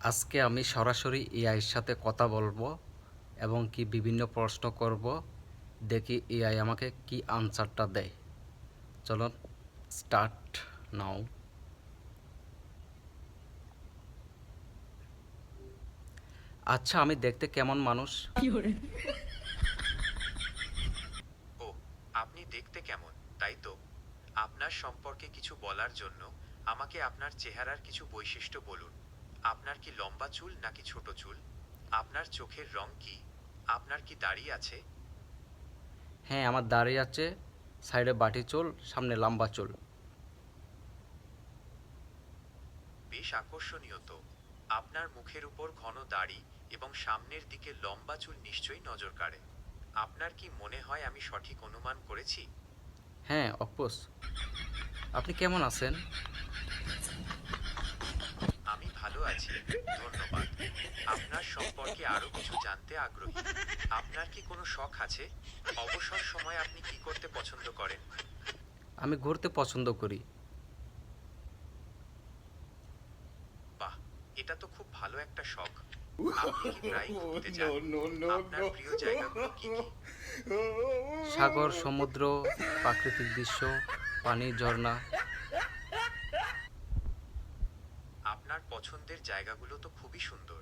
আজকে আমি সরাসরি এআইয়ের সাথে কথা বলবো এবং কি বিভিন্ন প্রশ্ন করব, দেখি এআই আমাকে কি আনসারটা দেয়। চলুন স্টার্ট নাও। আচ্ছা, আমি দেখতে কেমন মানুষ? ও, আপনি দেখতে কেমন, তাই তো? আপনার সম্পর্কে কিছু বলার জন্য আমাকে আপনার চেহারার কিছু বৈশিষ্ট্য বলুন। আপনার কি লম্বা চুল নাকি ছোট চুল? আপনার চোখের রং কি? আপনার কি দাড়ি আছে? হ্যাঁ, আমার দাড়ি আছে, সাইডে বাটি চুল, সামনে লম্বা চুল। বেশ আকর্ষণীয় তো। আপনার মুখের উপর ঘন দাড়ি এবং সামনের দিকে লম্বা চুল নিশ্চয়ই নজর কাড়ে। আপনার কি মনে হয় আমি সঠিক অনুমান করেছি? হ্যাঁ, অফকোর্স। আপনি কেমন আছেন? আমি ভালো আছি, ধন্যবাদ। আপনার সম্পর্কে আরো কিছু জানতে আগ্রহী। আপনার কি কোনো শখ আছে? অবসর সময়ে আপনি কি করতে পছন্দ করেন? আমি ঘুরতে পছন্দ করি। বাহ, এটা তো খুব ভালো একটা শখ। আপনি কি প্রায় Oh, ঘুরতে যান? no, no, no, আপনার no. প্রিয় জায়গাগুলো কি কি? সাগর, সমুদ্র, প্রাকৃতিক দৃশ্য, পানি, ঝর্ণা। আপনার পছন্দের জায়গাগুলো তো খুবই সুন্দর।